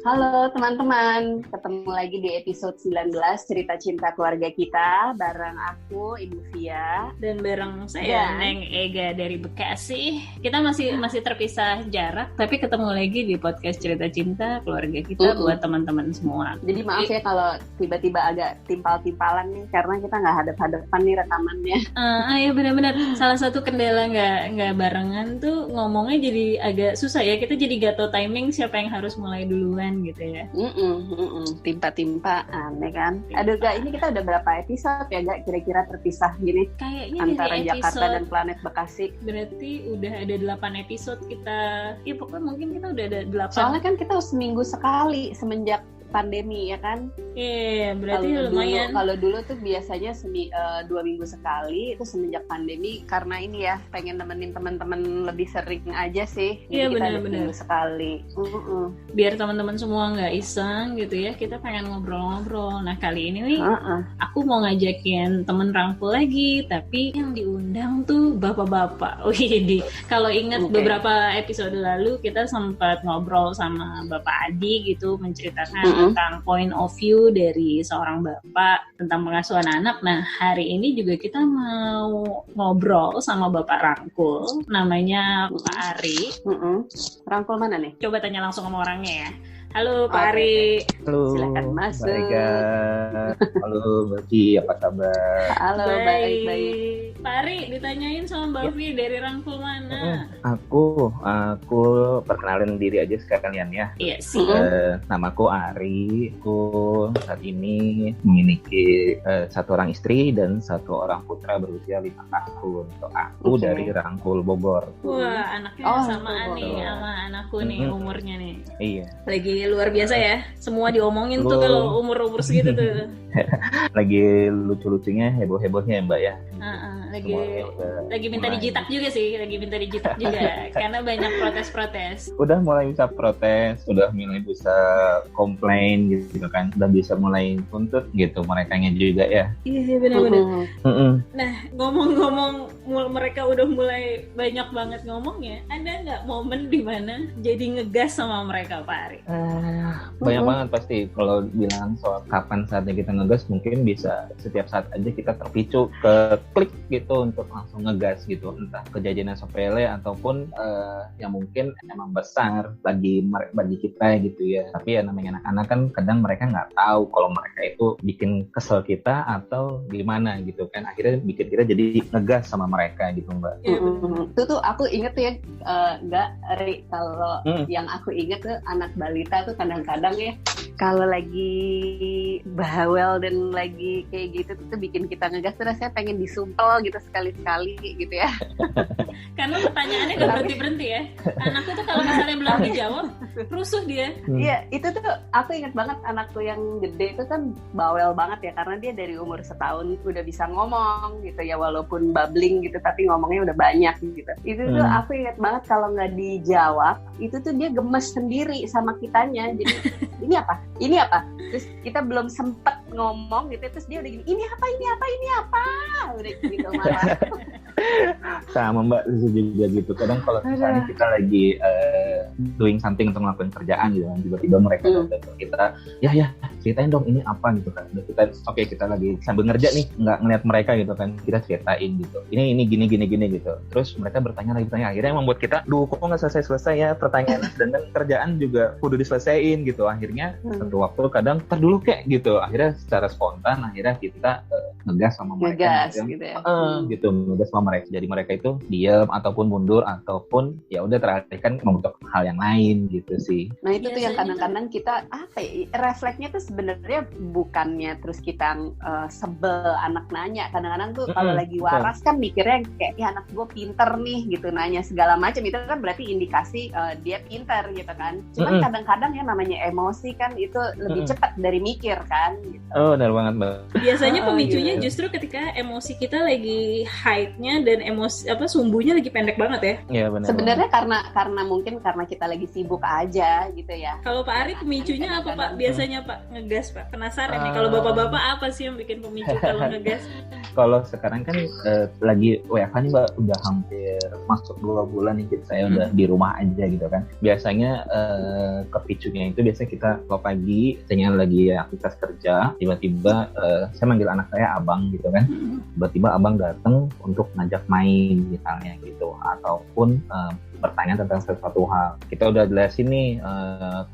Halo teman-teman, ketemu lagi di episode 19 Cerita Cinta Keluarga Kita bareng aku, Ibu Via. Dan bareng saya, Neng Ega dari Bekasi. Kita masih terpisah jarak, tapi ketemu lagi di podcast Cerita Cinta Keluarga Kita buat teman-teman semua. Jadi maaf ya kalau tiba-tiba agak timpal-timpalan nih, karena kita nggak hadap-hadapan nih rekamannya. Ya benar-benar. Salah satu kendala nggak barengan tuh ngomongnya jadi agak susah ya. Kita jadi gak tahu timing siapa yang harus mulai duluan gitu ya. Timpa-timpaan ya kan. Aduh Gak, ini kita udah berapa episode ya Gak kira-kira terpisah gini? Kayaknya antara dari Jakarta dan planet Bekasi. Berarti udah ada 8 episode kita. Ya pokoknya mungkin kita udah ada 8. Soalnya kan kita seminggu sekali semenjak pandemi ya kan. Iya, berarti lumayan. Kalau dulu tuh biasanya 2 minggu sekali, itu semenjak pandemi karena ini ya pengen nemenin teman-teman lebih sering aja sih. Iya, benar-benar. Minggu sekali. Biar teman-teman semua nggak iseng gitu ya, kita pengen ngobrol-ngobrol. Nah kali ini nih aku mau ngajakin temen rangkul lagi, tapi yang diundang tuh bapak-bapak. Kalau ingat beberapa episode lalu kita sempat ngobrol sama Bapak Adi gitu, menceritakan tentang point of view dari seorang bapak tentang pengasuhan anak. Nah hari ini juga kita mau ngobrol sama Bapak Rangkul, namanya Pak Ari. Rangkul mana nih? Coba tanya langsung sama orangnya ya. Halo Pak Ari. Halo. Silakan masuk. Halo Mbak Vi, apa kabar? Halo, baik. Pak Ari, ditanyain sama Mbak Vi dari Rangkul mana? Aku perkenalin diri aja sekalian ya. Iya sih. Namaku Ari. Aku saat ini memiliki 1 orang istri dan 1 orang putra berusia 5 tahun. Aku dari Rangkul Bogor. Wah, anaknya sama nih sama anakku nih umurnya nih. Iya. Lagi luar biasa ya. Semua diomongin tuh kalau umur-umur segitu tuh. Lagi lucu-lucunya, heboh-hebohnya ya Mbak ya. Lagi minta dijitak juga sih, karena banyak protes-protes. Udah mulai bisa protes, udah mulai bisa komplain gitu kan, udah bisa mulai tuntut gitu merekanya juga ya. Iya benar-benar. Nah ngomong-ngomong mereka udah mulai banyak banget ngomongnya. Ada nggak momen di mana jadi ngegas sama mereka Pak Ari? Banyak banget pasti. Kalau bilang soal kapan saatnya kita ngegas, mungkin bisa setiap saat aja kita terpicu ke klik gitu untuk langsung ngegas gitu, entah kejadian sepele ataupun yang mungkin emang besar bagi kita gitu ya. Tapi ya namanya anak-anak kan kadang mereka nggak tahu kalau mereka itu bikin kesel kita atau gimana gitu kan, akhirnya bikin kita jadi ngegas sama mereka gitu Mbak. Itu tuh aku inget ya Ri, kalau yang aku inget tuh anak balita tuh kadang-kadang ya kalau lagi bawel dan lagi kayak gitu tuh bikin kita ngegas, terus saya pengen disumpel gitu sekali-sekali gitu ya. Karena pertanyaannya gak berhenti-berhenti ya. Anakku tuh kalau misalnya belum dijawab rusuh dia. Iya, itu tuh aku inget banget anakku yang gede itu kan bawel banget ya, karena dia dari umur 1 tahun udah bisa ngomong gitu ya, walaupun babbling gitu tapi ngomongnya udah banyak gitu. Itu tuh aku inget banget kalau nggak dijawab itu tuh dia gemes sendiri sama kitanya. Jadi ini apa? Terus kita belum sempet ngomong gitu, terus dia udah gini, ini apa? Udah gitu marah. Sama Mbak juga gitu. Kadang kalau misalnya kita lagi doing something untuk ngelakuin kerjaan gitu kan, tiba-tiba mereka datang ke kita, ya ceritain dong ini apa gitu kan. Kita lagi sambil ngerja nih, nggak ngeliat mereka gitu kan, kita ceritain gitu. Ini gini gitu. Terus mereka bertanya, akhirnya membuat kita, kok nggak selesai ya pertanyaan, sedangkan kerjaan juga kudu diselesaiin gitu. Akhirnya satu waktu kadang dulu kayak gitu. Akhirnya secara spontan akhirnya kita ngegas sama mereka. Gitu ya. Gitu, ngegas sama mereka. Jadi mereka itu diam ataupun mundur ataupun ya udah teralihkan untuk hal yang lain gitu sih. Nah itu tuh yang kadang-kadang kita refleksnya tuh sebenarnya bukannya terus kita sebel anak nanya. Kadang-kadang tuh kalau lagi waras kan mikirnya kayak ya anak gue pinter nih gitu, nanya segala macam, itu kan berarti indikasi dia pinter gitu kan. Cuman kadang-kadang ya namanya emosi kan itu lebih cepat dari mikir kan gitu. Oh benar banget Mbak. Biasanya pemicunya justru ketika emosi kita lagi high-nya dan emosi sumbunya lagi pendek banget ya. Iya benar. Sebenarnya karena mungkin karena kita lagi sibuk aja gitu ya. Kalau Pak Ari pemicunya apa Pak? Biasanya Pak ngegas Pak? Penasaran nih kalau bapak-bapak apa sih yang bikin pemicu kalau ngegas? Kalau sekarang kan lagi WFH nih Mbak, udah hampir masuk 2 bulan nih saya udah di rumah aja gitu kan. Biasanya kepicunya itu biasanya kita kalau pagi saya lagi aktivitas kerja, tiba-tiba saya manggil anak saya abang gitu kan. Tiba-tiba abang datang untuk ngajak main misalnya gitu, ataupun bertanya tentang sesuatu hal. Kita udah jelasin nih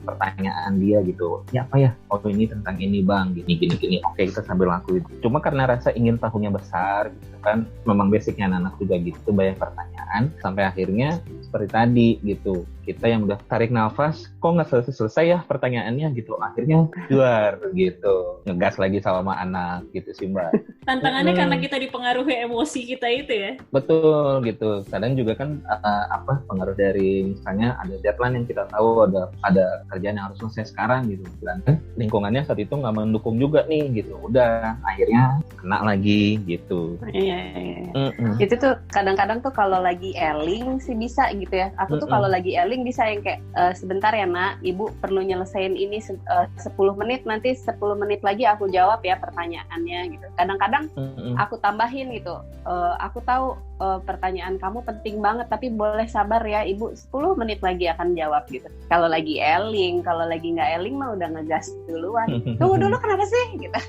pertanyaan dia gitu. Ini apa ya? Oh ini tentang ini bang, gini. Oke, kita sambil lakuin. Cuma karena rasa ingin tahunya besar gitu kan, memang basicnya anak juga gitu, banyak pertanyaan. Sampai akhirnya seperti tadi gitu, kita yang udah tarik nafas, kok nggak selesai ya pertanyaannya gitu. Akhirnya keluar gitu, ngegas lagi sama anak gitu sih Mbak. Tantangannya karena kita dipengaruhi emosi kita itu ya. Betul gitu. Kadang juga kan pengaruh dari misalnya ada deadline yang kita tahu ada kerjaan yang harus selesai sekarang gitu. Dan lingkungannya saat itu nggak mendukung juga nih gitu. Udah akhirnya kena lagi gitu. Iya. Itu tuh kadang-kadang tuh kalau lagi eling sih bisa gitu ya. Aku tuh kalau lagi eling bisa yang kayak sebentar ya nak, ibu perlu nyelesain ini 10 menit, nanti 10 menit lagi aku jawab ya pertanyaannya gitu. Kadang-kadang aku tambahin gitu, aku tahu pertanyaan kamu penting banget, tapi boleh sabar ya ibu, 10 menit lagi akan jawab gitu. Kalau lagi eling, kalau lagi nggak eling mah udah ngegas duluan. Tunggu dulu kenapa sih gitu.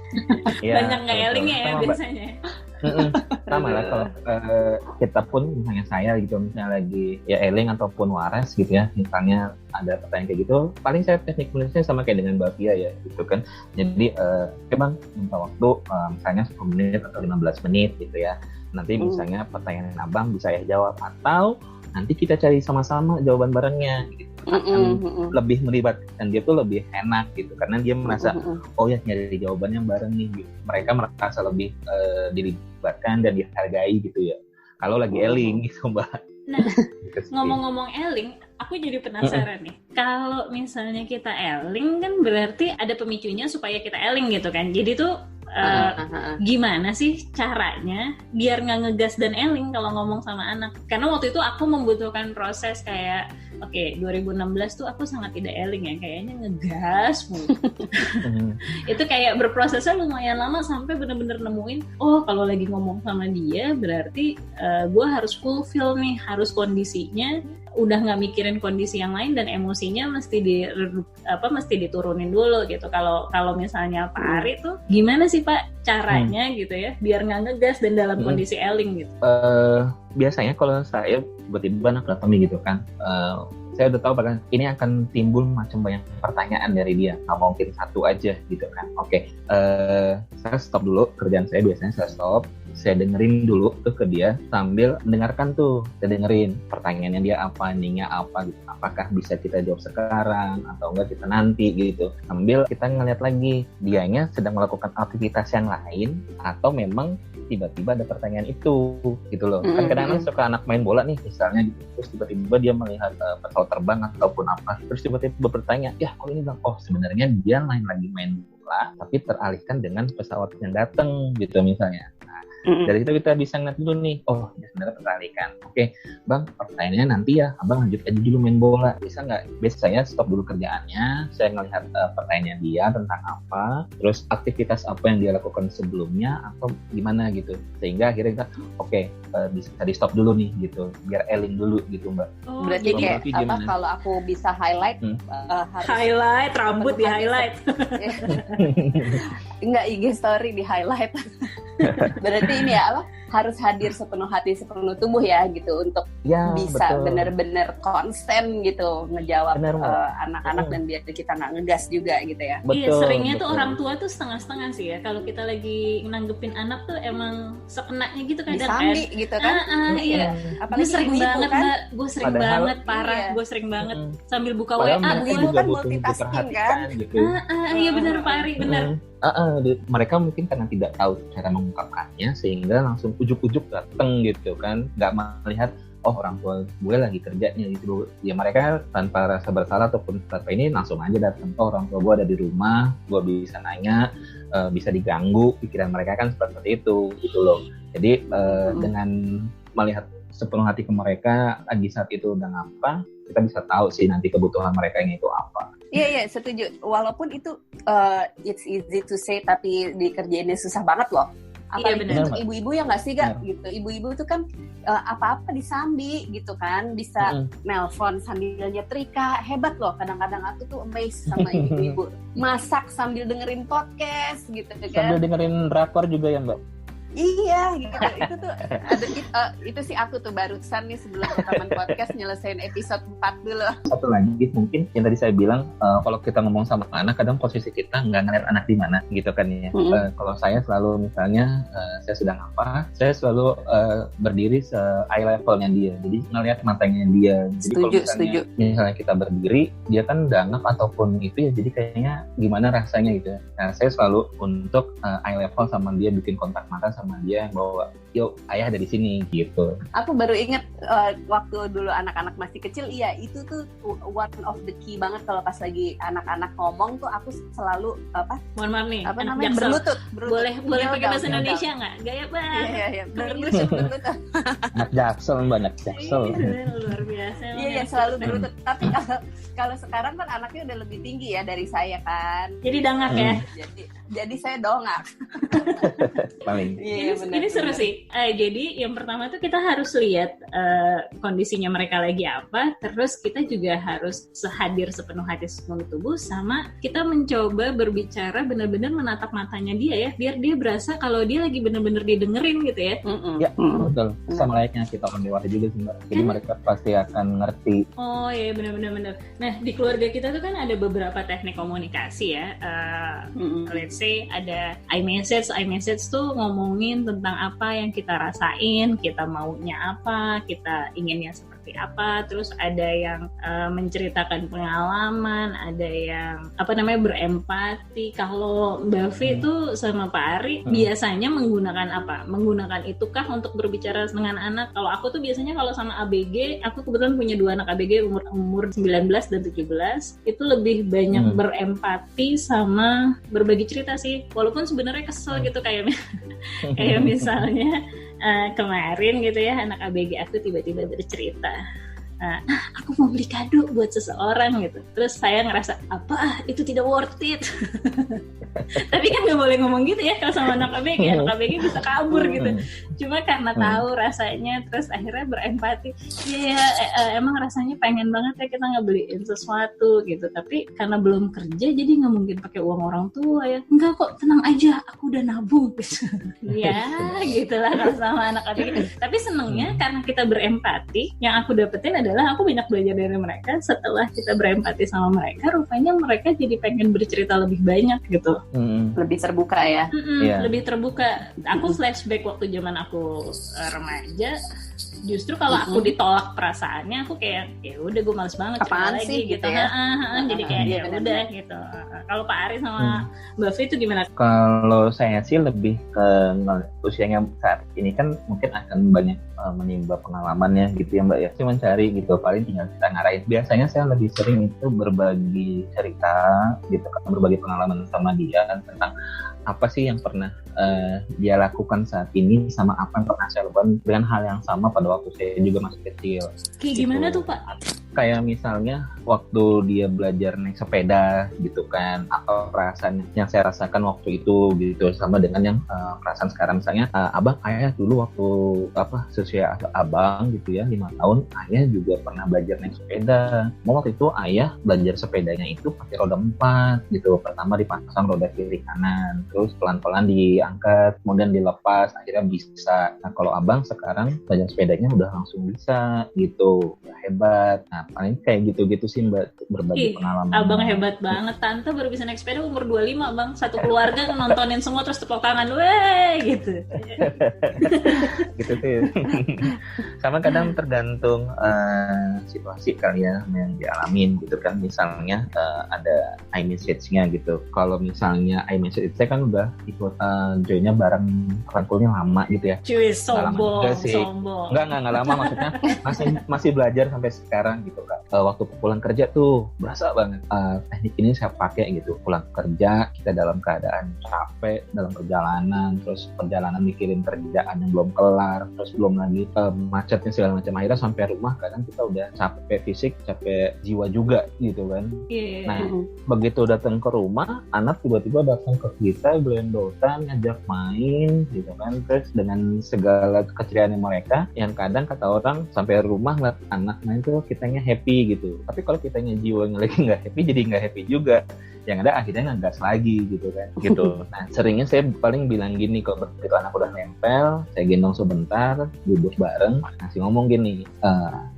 Ya, banyak nggak elingnya ya biasanya. Sama lah kalau kita pun misalnya saya gitu, misalnya lagi ya eling ataupun waras gitu ya, misalnya ada pertanyaan kayak gitu, paling saya teknik menulisnya sama kayak dengan Mbak Pia ya gitu kan. Jadi bang minta waktu misalnya 10 menit atau 15 menit gitu ya, nanti misalnya pertanyaan abang bisa saya jawab, atau nanti kita cari sama-sama jawaban barengnya gitu. Lebih melibatkan dia tuh lebih enak gitu, karena dia merasa oh ya nyari jawabannya bareng nih gitu. Mereka merasa lebih dilibatkan dan dihargai gitu ya kalau lagi eling gitu Mbak. Nah ngomong-ngomong eling, aku jadi penasaran nih, kalau misalnya kita eling kan berarti ada pemicunya supaya kita eling gitu kan. Jadi tuh gimana sih caranya biar nggak ngegas dan eling kalau ngomong sama anak? Karena waktu itu aku membutuhkan proses kayak 2016 tuh aku sangat tidak eling ya, kayaknya ngegas mulu. Itu kayak berprosesnya lumayan lama sampai bener-bener nemuin, oh kalau lagi ngomong sama dia berarti gue harus fulfill nih, harus kondisinya udah nggak mikirin kondisi yang lain dan emosinya mesti diturunin dulu gitu. Kalau misalnya Pak Ari tuh gimana sih Pak caranya gitu ya biar nggak ngegas dan dalam kondisi eling gitu? Biasanya kalau saya tiba-tiba anak datang gitu kan, saya udah tahu bahkan ini akan timbul macam banyak pertanyaan dari dia, nggak mungkin satu aja gitu kan. Saya stop dulu kerjaan saya, biasanya saya stop, saya dengerin dulu tuh ke dia sambil mendengarkan tuh, saya dengerin pertanyaannya dia apa, ininya apa gitu, apakah bisa kita jawab sekarang atau enggak kita nanti gitu, sambil kita ngeliat lagi dianya sedang melakukan aktivitas yang lain atau memang tiba-tiba ada pertanyaan itu gitu loh. Kan kadang-kadang suka anak main bola nih misalnya gitu, terus tiba-tiba dia melihat pesawat terbang ataupun apa, terus tiba-tiba bertanya, ya kok ini bang, oh sebenarnya dia lagi main bola tapi teralihkan dengan pesawat yang datang gitu misalnya. Dari itu kita bisa ngeliat dulu nih, oh ya sebenarnya teralihkan. Oke, bang, pertanyaannya nanti ya, abang lanjut aja dulu main bola, bisa nggak? Biasanya stop dulu kerjaannya, saya ngelihat pertanyaan dia tentang apa, terus aktivitas apa yang dia lakukan sebelumnya atau gimana gitu, sehingga akhirnya kita bisa di stop dulu nih gitu, biar eling dulu gitu Mbak. Berarti kayak apa? Kalau aku bisa highlight, harus highlight rambut di highlight. Enggak, IG story di highlight. Berarti ini ya apa? Harus hadir sepenuh hati sepenuh tubuh ya gitu untuk bisa benar-benar konsen gitu ngejawab anak-anak dan biar kita nggak ngegas juga gitu ya. Iya, seringnya tuh orang tua tuh setengah-setengah sih ya. Kalau kita lagi nanggepin anak tuh emang sekenanya gitu kadang disambi gitu kan. Iya. Gue sering banget kan? Mbak, gue sering banget parah, gue sering banget sambil buka WA. Ibu kan multitasking kan. Iya benar Pak Ari, benar. Mereka mungkin karena tidak tahu cara mengungkapkannya sehingga langsung ujuk-ujuk dateng gitu kan, nggak melihat oh orang tua gue lagi kerjanya gitu ya. Mereka tanpa rasa bersalah ataupun tanpa ini langsung aja datang, oh orang tua gue ada di rumah, gue bisa nanya, bisa diganggu pikiran mereka kan seperti itu gitu loh. Jadi dengan melihat sepenuh hati ke mereka lagi saat itu udah ngapa, kita bisa tahu sih nanti kebutuhan mereka yang itu apa. Iya, setuju. Walaupun itu it's easy to say, tapi dikerjainnya susah banget loh. Apalagi untuk ibu-ibu ya nggak sih Gak? Gitu. Ibu-ibu itu kan apa-apa disambi gitu kan, bisa nelpon sambil nyetrika, hebat loh. Kadang-kadang aku tuh amazed sama ibu-ibu. Masak sambil dengerin podcast gitu kan. Sambil dengerin drakor juga ya Mbak? Iya gitu, itu tuh itu sih aku tuh barusan nih sebelum rekaman podcast nyelesain episode 4 dulu. Satu lagi mungkin yang tadi saya bilang, kalau kita ngomong sama anak kadang posisi kita nggak ngeliat anak di mana gitu kan ya. Kalau saya selalu misalnya saya sedang apa, saya selalu berdiri eye levelnya dia, jadi ngeliat matanya dia. Jadi kalau misalnya kita berdiri, dia kan dangap ataupun itu ya, jadi kayaknya gimana rasanya gitu. Nah saya selalu untuk eye level sama dia, bikin kontak mata sama dia bahwa yuk ayah ada di sini gitu. Aku baru ingat waktu dulu anak-anak masih kecil, iya itu tuh one of the key banget kalau pas lagi anak-anak ngomong tuh aku selalu mohon maaf nih, apa namanya, berlutut. Boleh pakai bahasa Indonesia nggak? Gaya banget. Iya, berlutut. Anak Jaksel Mbak, anak Jaksel. Luar biasa. Iya, selalu berlutut. Tapi kalau sekarang kan anaknya udah lebih tinggi ya dari saya kan. Jadi dangak ya. Jadi saya dongak. Paling. Ini seru sih. Jadi yang pertama tuh kita harus lihat kondisinya mereka lagi apa, terus kita juga harus hadir sepenuh hati sepenuh tubuh, sama kita mencoba berbicara benar-benar menatap matanya dia ya, biar dia berasa kalau dia lagi benar-benar didengerin gitu ya. Ya betul. Sama layaknya kita orang dewasa juga sih Mbak. Jadi mereka pasti akan ngerti. Oh iya benar. Nah di keluarga kita tuh kan ada beberapa teknik komunikasi ya. Let's say ada iMessage tuh ngomongin tentang apa yang kita rasain, kita maunya apa, kita inginnya seperti apa. Terus ada yang menceritakan pengalaman, ada yang berempati. Kalau Mbak Vi tuh sama Pak Ari biasanya menggunakan apa? Menggunakan itukah untuk berbicara dengan anak? Kalau aku tuh biasanya kalau sama ABG, aku kebetulan punya 2 anak ABG umur 19 dan 17, itu lebih banyak berempati sama berbagi cerita sih. Walaupun sebenarnya kesel gitu kayak misalnya kemarin gitu ya, anak ABG aku tiba-tiba bercerita, aku mau beli kado buat seseorang gitu. Terus saya ngerasa itu tidak worth it. Tapi kan nggak boleh ngomong gitu ya kalau sama anak ABG. Anak ABG bisa kabur gitu. Cuma karena tahu rasanya, terus akhirnya berempati. Iya, emang rasanya pengen banget ya kita ngebeliin sesuatu gitu. Tapi karena belum kerja jadi nggak mungkin pakai uang orang tua ya. Enggak kok, tenang aja, aku udah nabung. Ya, gitulah kalau sama anak ABG. Tapi senengnya karena kita berempati, yang aku dapetin adalah aku banyak belajar dari mereka. Setelah kita berempati sama mereka, rupanya mereka jadi pengen bercerita lebih banyak gitu. Lebih terbuka ya. Lebih terbuka. Aku flashback waktu zaman aku remaja. Justru kalau aku ditolak perasaannya, aku kayak ya udah gue males banget apaan sih gitu ya. Jadi kayak ya udah gitu. Kalau Pak Ari sama Mbak Vi itu gimana? Kalau saya sih lebih ke usianya saat ini kan mungkin akan banyak menimba pengalamannya gitu ya Mbak ya. Cuma cari gitu, paling tinggal kita ngarahin. Biasanya saya lebih sering itu berbagi cerita gitu kan, berbagi pengalaman sama dia tentang apa sih yang pernah dia lakukan saat ini, sama apa yang pernah saya lakukan dengan hal yang sama pada waktu saya juga masih kecil. Kayak gitu. Gimana tuh Pak? Kayak misalnya waktu dia belajar naik sepeda gitu kan, atau perasaan yang saya rasakan waktu itu gitu, sama dengan yang perasaan sekarang. Misalnya abang, ayah dulu waktu seusia abang gitu ya 5 tahun, ayah juga pernah belajar naik sepeda. Waktu itu ayah belajar sepedanya itu pakai roda 4 gitu. Pertama dipasang roda kiri kanan, terus pelan-pelan diangkat, kemudian dilepas, akhirnya bisa. Nah kalau abang sekarang belajar sepedanya udah langsung bisa gitu, ya hebat. Nah paling kayak gitu-gitu sih Mbak, berbagi pengalaman. Abang hebat banget. Tante baru bisa naik sepeda umur 25 Bang. Satu keluarga nontonin semua terus tepuk tangan, weh gitu. Gitu sih. Sama kadang tergantung situasi kali ya yang dialamin gitu kan. Misalnya ada iMessage-nya gitu. Kalau misalnya iMessage saya kan udah ikut join-nya bareng rangkulnya lama gitu ya. Cuy, sombong. Enggak lama, maksudnya masih belajar sampai sekarang gitu kan. Waktu pulang kerja tuh berasa banget teknik ini saya pakai gitu. Pulang kerja kita dalam keadaan capek dalam perjalanan, terus perjalanan mikirin kerjaan yang belum kelar, terus belum lagi macetnya segala macam. Akhirnya sampai rumah kadang kita udah capek fisik, capek jiwa juga gitu kan. Nah begitu datang ke rumah, anak tiba-tiba datang ke kita gelendotan, ngajak main gitu kan. Terus dengan segala keceriaan mereka, yang kadang kata orang sampai rumah ngeliat anak main tuh kitanya happy gitu. Tapi kalau kitanya jiwanya lagi nggak happy, jadi nggak happy juga. Yang ada akhirnya ngegas lagi gitu kan. Gitu. Nah seringnya saya paling bilang gini, kalau begitu anak udah nempel, saya gendong sebentar, duduk bareng, ngasih ngomong gini,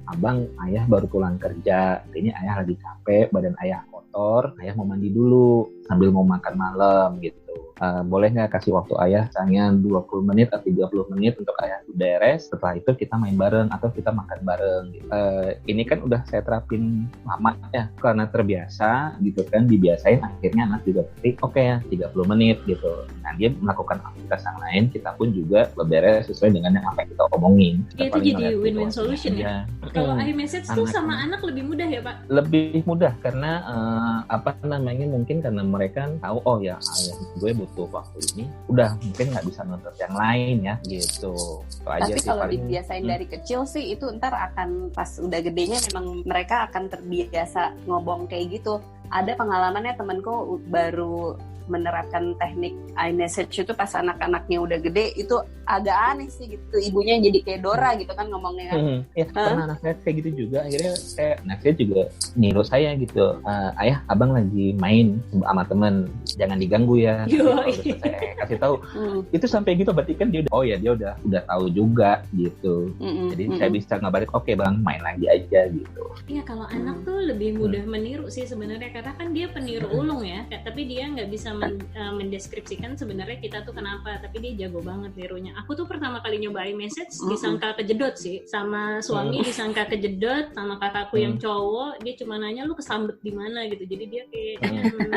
abang ayah baru pulang kerja, ini ayah lagi capek, badan ayah kotor, ayah mau mandi dulu sambil mau makan malam gitu. Boleh nggak kasih waktu ayah misalnya 20 menit atau 30 menit untuk ayah beres, setelah itu kita main bareng atau kita makan bareng gitu. Ini kan udah saya terapin lama ya, karena terbiasa gitu kan, dibiasain akhirnya anak juga ngerti, oke ya 30 menit gitu. Nah dia melakukan aktivitas yang lain, kita pun juga beres sesuai dengan yang apa yang kita omongin. Itu jadi win-win solution ya. Kalau iMessage tuh sama anak lebih mudah ya Pak? Lebih mudah karena mungkin karena mereka tahu, oh ya ayah gue butuh waktu ini, udah mungkin nggak bisa nonton yang lain ya gitu. Tapi kalau dibiasain dari kecil sih itu ntar akan pas udah gedenya memang mereka akan terbiasa ngobong kayak gitu. Ada pengalamannya temanku baru menerapkan teknik iMessage itu pas anak-anaknya udah gede, itu agak aneh sih gitu. Ibunya jadi kayak Dora gitu kan ngomongnya kan. Pernah anak saya kayak gitu juga. Akhirnya anak saya juga niru saya gitu. Ayah, abang lagi main sama temen, jangan diganggu ya. Saya kasih tahu. Itu sampai gitu berarti kan dia udah tahu juga gitu. Jadi saya bisa ngabarin, oke bang, main lagi aja gitu. Iya, kalau anak tuh lebih mudah meniru sih sebenarnya, karena kan dia peniru ulung ya. Tapi dia nggak bisa mendeskripsikan sebenarnya kita tuh kenapa, tapi dia jago banget nirunya. Aku tuh pertama kali nyoba iMessage disangka kejedot sih, sama suami disangka kejedot, sama kakakku yang cowok dia cuma nanya lu kesambet di mana gitu. Jadi dia kayak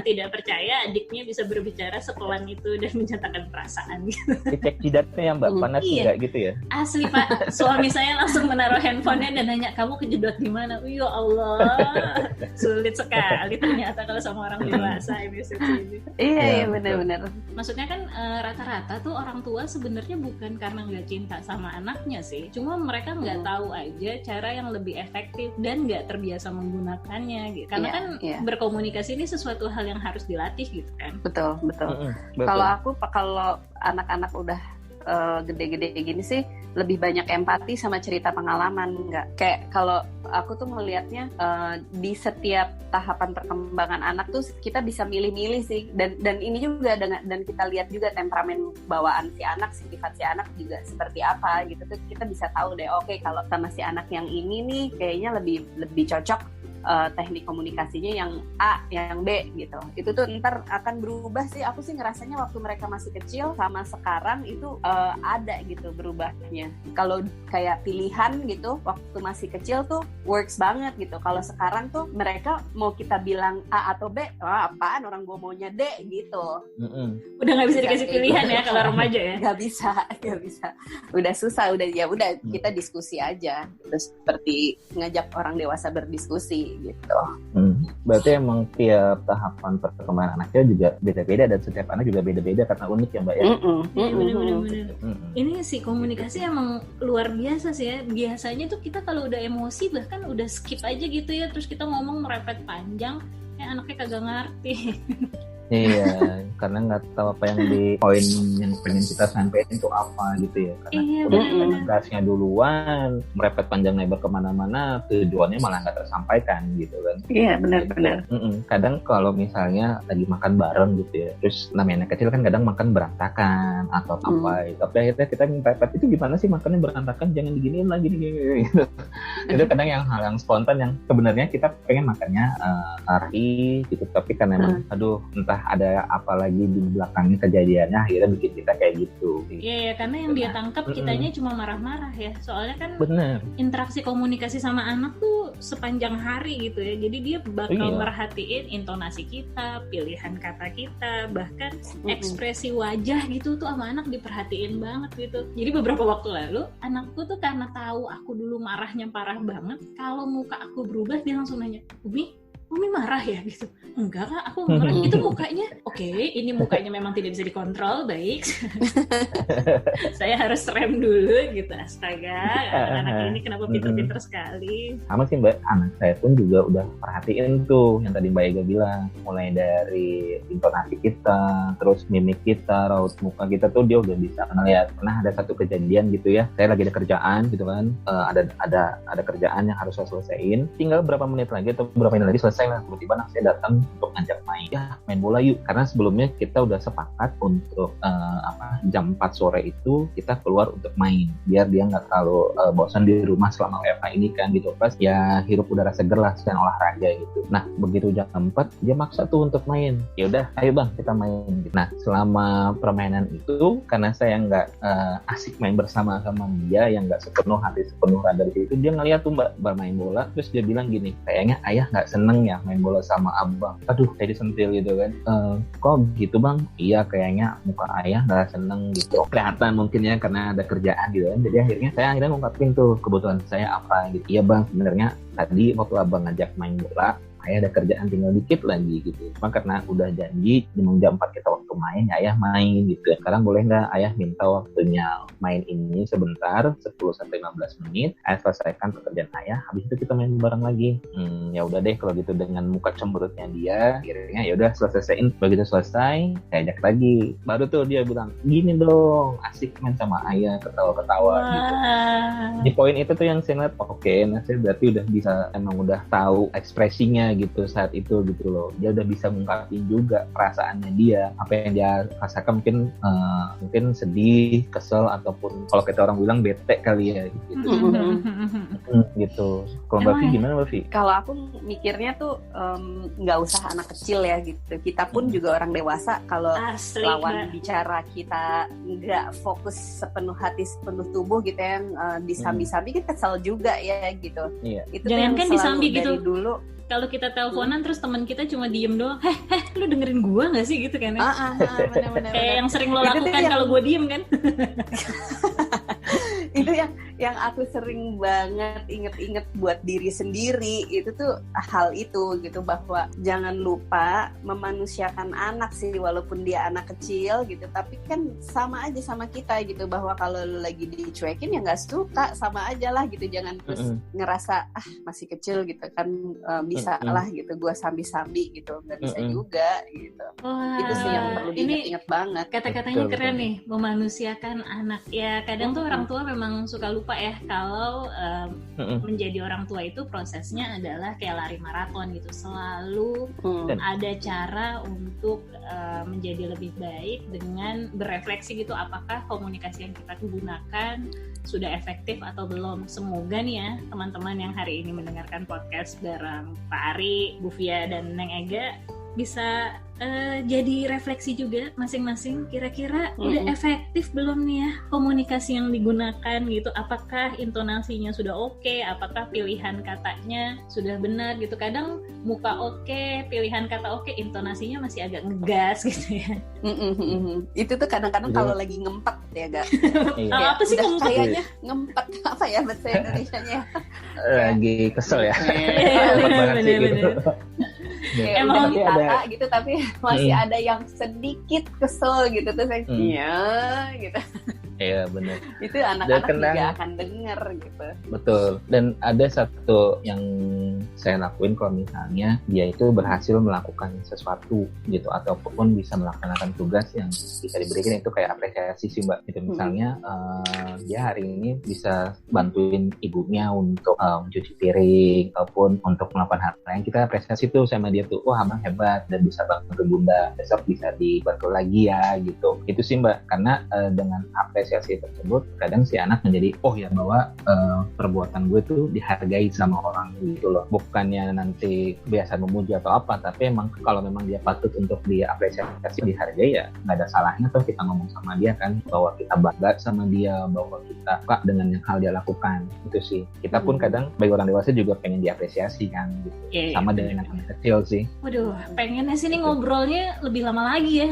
tidak percaya adiknya bisa berbicara sepelan itu dan menyatakan perasaan gitu. Cek jidatnya ya Mbak, panas enggak gitu ya? Asli Pak, suami saya langsung menaruh handphonenya dan nanya kamu kejedot di mana? Ya Allah, sulit sekali ternyata kalau sama orang dewasa iMessage ini. Iya benar-benar. Maksudnya kan rata-rata tuh orang tua sebenarnya bukan karena nggak cinta sama anaknya sih, cuma mereka nggak tahu aja cara yang lebih efektif dan nggak terbiasa menggunakannya gitu. Karena berkomunikasi ini sesuatu hal yang harus dilatih gitu kan. Betul. Kalau anak-anak udah gede-gede gini sih lebih banyak empati sama cerita pengalaman. Nggak kayak kalau aku tuh melihatnya di setiap tahapan perkembangan anak tuh kita bisa milih-milih sih, dan ini juga dan kita lihat juga temperamen bawaan si anak, sifat si anak juga seperti apa gitu tuh kita bisa tahu deh, oke, kalau sama si anak yang ini nih kayaknya lebih cocok teknik komunikasinya yang A, yang B gitu. Itu tuh ntar akan berubah sih. Aku sih ngerasanya waktu mereka masih kecil sama sekarang itu ada gitu berubahnya. Kalau kayak pilihan gitu waktu masih kecil tuh works banget gitu. Kalau sekarang tuh mereka mau kita bilang A atau B, apaan, orang gue maunya D gitu. Udah nggak bisa dikasih pilihan ya kalau remaja ya. Nggak bisa. Udah susah. Udah kita diskusi aja. Terus seperti ngajak orang dewasa berdiskusi gitu. Berarti emang tiap tahapan perkembangan anaknya juga beda-beda dan setiap anak juga beda-beda karena unik ya Mbak ya. Bener. Ini sih komunikasi emang luar biasa sih ya. Biasanya tuh kita kalau udah emosi bahkan udah skip aja gitu ya, terus kita ngomong merepet panjang, anaknya kagak ngerti. Iya, karena nggak tahu apa yang di poin yang pengen kita sampaikan itu apa gitu ya. Karena udah gasnya duluan, merepet panjang lebar kemana-mana, tujuannya malah nggak tersampaikan gitu kan. Iya, benar-benar. Kadang kalau misalnya lagi makan bareng gitu ya, terus namanya anak kecil kan kadang makan berantakan atau apa. Tapi akhirnya kita merepet, itu gimana sih makannya berantakan, jangan diginiin lagi gitu. Itu kadang hal yang spontan yang sebenarnya kita pengen makannya rapi gitu, tapi karena emang entah ada apa lagi di belakangnya kejadiannya akhirnya bikin kita kayak gitu. Iya, karena yang dia tangkap kitanya cuma marah-marah ya. Soalnya kan bener, interaksi komunikasi sama anak tuh sepanjang hari gitu ya. Jadi dia bakal merhatiin intonasi kita, pilihan kata kita, bahkan ekspresi wajah gitu tuh sama anak diperhatiin banget gitu. Jadi beberapa waktu lalu anakku tuh karena tahu aku dulu marahnya parah banget, kalau muka aku berubah dia langsung nanya, Umi marah ya gitu. Enggak Kak, aku marah. Itu mukanya oke, ini mukanya memang tidak bisa dikontrol, baik. Saya harus rem dulu gitu. Astaga, anak ini kenapa pinter-pinter sekali. Sama sih Mbak, anak saya pun juga udah perhatiin tuh yang tadi Mbak Ega bilang, mulai dari intonasi kita, terus mimik kita, raut muka kita tuh dia udah bisa ngeliat. Pernah ada satu kejadian gitu ya, saya lagi ada kerjaan gitu kan, ada kerjaan yang harus saya selesaiin, tinggal berapa menit lagi atau berapa menit lagi selesai lah, tiba-tiba anak saya datang untuk ngajak main bola yuk, karena sebelumnya kita udah sepakat untuk jam 4 sore itu kita keluar untuk main biar dia nggak terlalu bosan di rumah selama WFH ini kan gitu, pas ya hirup udara seger lah sekalian olahraga gitu. Nah begitu jam 4 dia maksa tuh untuk main, ya udah ayo bang kita main gitu. Nah selama permainan itu karena saya nggak asik main bersama dia, yang nggak sepenuh hati sepenuh raga di situ, dia ngeliat tuh Mbak bermain bola, terus dia bilang gini, kayaknya ayah nggak seneng ya main bola sama abang. Aduh kayak disentil gitu kan. Kok gitu bang? Iya kayaknya muka ayah nggak seneng gitu. Kelihatan mungkin ya karena ada kerjaan gitu kan. Jadi akhirnya saya ngungkapin tuh kebutuhan saya apa gitu. Iya bang, sebenarnya tadi waktu abang ngajak main bola, ayah ada kerjaan tinggal dikit lagi gitu. Cuma karena udah janji jam 4 kita waktu main, ya ayah main gitu. Sekarang boleh nggak ayah minta waktunya main ini sebentar, 10-15 menit. Ayah selesaikan pekerjaan ayah, habis itu kita main bareng lagi. Ya udah deh kalau gitu, dengan muka cemberutnya dia. Akhirnya ya udah selesaiin. Begitu selesai, saya ajak lagi. Baru tuh dia bilang, gini dong, asik main sama ayah, ketawa-ketawa gitu. Di poin itu tuh yang saya lihat, oke, nah saya berarti udah bisa, emang udah tahu ekspresinya gitu saat itu gitu loh. Dia udah bisa mengungkapin juga perasaannya dia, apa yang dia rasakan, mungkin sedih, kesel, ataupun kalau kita orang bilang bete kali ya gitu. Gitu. Kalau Mbak Vi gimana Mbak Vi? Kalau aku mikirnya tuh nggak usah anak kecil ya gitu. Kita pun juga orang dewasa, kalau lawan bicara kita nggak fokus sepenuh hati sepenuh tubuh gitu, yang disambi-sambi kan kesel juga ya gitu. Iya. Itu jangan kan disambi gitu dulu. Kalau kita teleponan terus teman kita cuma diem doang, lu dengerin gua nggak sih gitu kan? Bener-bener. Kayak yang sering lo lakukan kalau gua diem kan? Itu yang aku sering banget inget-inget buat diri sendiri, itu tuh hal itu gitu, bahwa jangan lupa memanusiakan anak sih, walaupun dia anak kecil gitu, tapi kan sama aja sama kita gitu, bahwa kalau lu lagi dicuekin ya nggak suka, sama aja lah gitu. Jangan terus ngerasa masih kecil gitu kan, bisa lah gitu gua sambi-sambi gitu, nggak bisa juga gitu. Wah, itu sih yang perlu diingat banget. Kata-katanya keren nih, memanusiakan anak ya. Kadang tuh orang tua memang suka lupa ya, kalau menjadi orang tua itu prosesnya adalah kayak lari maraton gitu, selalu ada cara untuk menjadi lebih baik dengan berefleksi gitu, apakah komunikasi yang kita gunakan sudah efektif atau belum. Semoga nih ya teman-teman yang hari ini mendengarkan podcast bareng Pak Ari, Bu Fia, dan Neng Ega bisa jadi refleksi juga masing-masing, kira-kira udah efektif belum nih ya komunikasi yang digunakan gitu, apakah intonasinya sudah oke, apakah pilihan katanya sudah benar gitu. Kadang muka oke, pilihan kata oke, intonasinya masih agak ngegas gitu ya. Itu tuh kadang-kadang kalau lagi ngempet ya Gak? Apa sih ngempet? Kayaknya ngempet, apa ya bahasa Indonesianya? Lagi kesel ya. Bener-bener. Ya, udah ditata gitu, tapi masih ada yang sedikit kesel gitu, terus saya gitu. Iya benar. Itu anak-anak juga akan denger gitu. Betul. Dan ada satu yang saya lakuin, kalau misalnya dia itu berhasil melakukan sesuatu gitu, ataupun bisa melaksanakan tugas yang bisa diberikan, itu kayak apresiasi sih Mbak. Itu misalnya dia hari ini bisa bantuin ibunya untuk mencuci piring, ataupun untuk melakukan hal lain, kita apresiasi tuh sama dia tuh, wah abang hebat dan bisa bantu bunda, besok bisa dibantu lagi ya gitu. Itu sih Mbak, karena dengan apresiasi tersebut kadang si anak menjadi, oh ya bahwa perbuatan gue tuh dihargai sama orang gitu loh. bukannya nanti biasa memuji atau apa, tapi emang kalau memang dia patut untuk diapresiasi, dihargai, ya nggak ada salahnya tuh kita ngomong sama dia kan, bahwa kita bangga sama dia, bahwa kita suka dengan yang hal dia lakukan. Itu sih, kita pun kadang bagi orang dewasa juga pengen diapresiasi kan gitu. Sama dengan anak kecil sih. Waduh, pengennya sih nih ngobrolnya lebih lama lagi ya.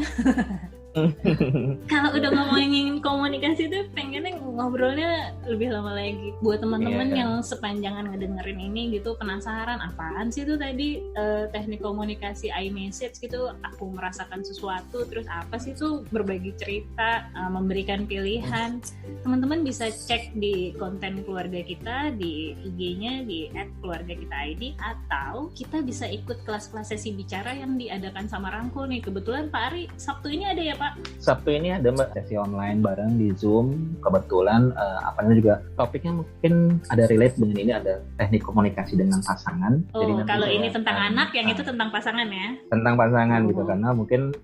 Kalau udah ngomongin komunikasi tuh pengennya ngobrolnya lebih lama lagi. Buat teman-teman yang sepanjangan ngedengerin ini gitu penasaran apaan sih tuh tadi teknik komunikasi iMessage gitu, aku merasakan sesuatu, terus apa sih tuh berbagi cerita, memberikan pilihan. Teman-teman bisa cek di konten keluarga kita di IG-nya di @keluargakita.id, atau kita bisa ikut kelas-kelas sesi bicara yang diadakan sama Rangkul nih. Kebetulan Pak Ari Sabtu ini ada ya Pak? Sabtu ini ada Mbak sesi online bareng di Zoom. Kebetulan apanya juga topiknya mungkin ada relate dengan ini, ada teknik komunikasi dengan pasangan. Oh, jadi kalau ini tentang anak, yang itu tentang pasangan ya? Tentang pasangan gitu, karena mungkin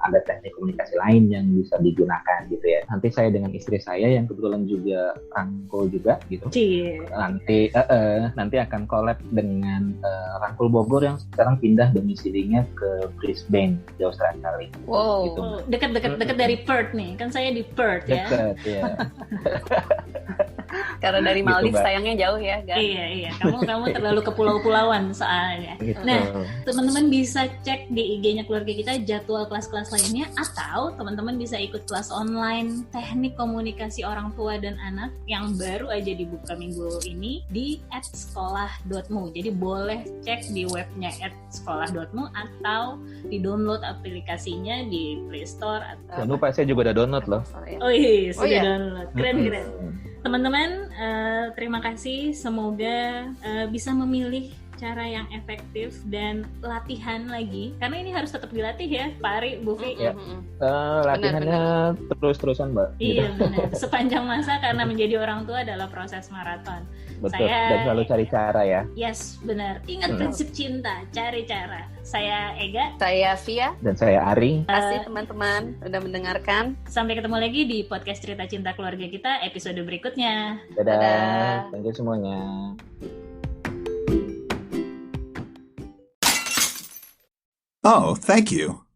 ada teknik komunikasi lain yang bisa digunakan gitu ya. Nanti saya dengan istri saya yang kebetulan juga Rangkul juga gitu. Nanti akan collab dengan Rangkul Bogor yang sekarang pindah domisilinya ke Brisbane di Australia. Wow. Gitu. Dekat dari Perth nih, kan saya di Perth ya. Dekat ya. Karena dari Maldives gitu, sayangnya jauh ya, Gan. Iya. Kamu terlalu ke pulau-pulauan soalnya. Gitu. Nah, teman-teman bisa cek di IG-nya keluarga kita jadwal kelas-kelas lainnya, atau teman-teman bisa ikut kelas online teknik komunikasi orang tua dan anak yang baru aja dibuka minggu ini di @sekolah.mu. Jadi boleh cek di webnya @sekolah.mu atau di-download aplikasinya di Play Store atau. Jangan lupa saya juga udah download loh. Sudah download. Keren. Teman-teman, terima kasih. Semoga bisa memilih cara yang efektif dan latihan lagi, karena ini harus tetap dilatih ya Pak Ari, Bu Fi. Latihannya terus-terusan Mbak. Iya benar. Sepanjang masa, karena menjadi orang tua adalah proses maraton. Betul. Dan selalu cari cara ya. Yes, benar. Ingat prinsip cinta, cari cara. Saya Ega. Saya Via. Dan saya Ari. Terima kasih teman-teman udah mendengarkan. Sampai ketemu lagi di podcast Cerita Cinta Keluarga kita episode berikutnya. Dadah. Thank you semuanya. Oh, thank you.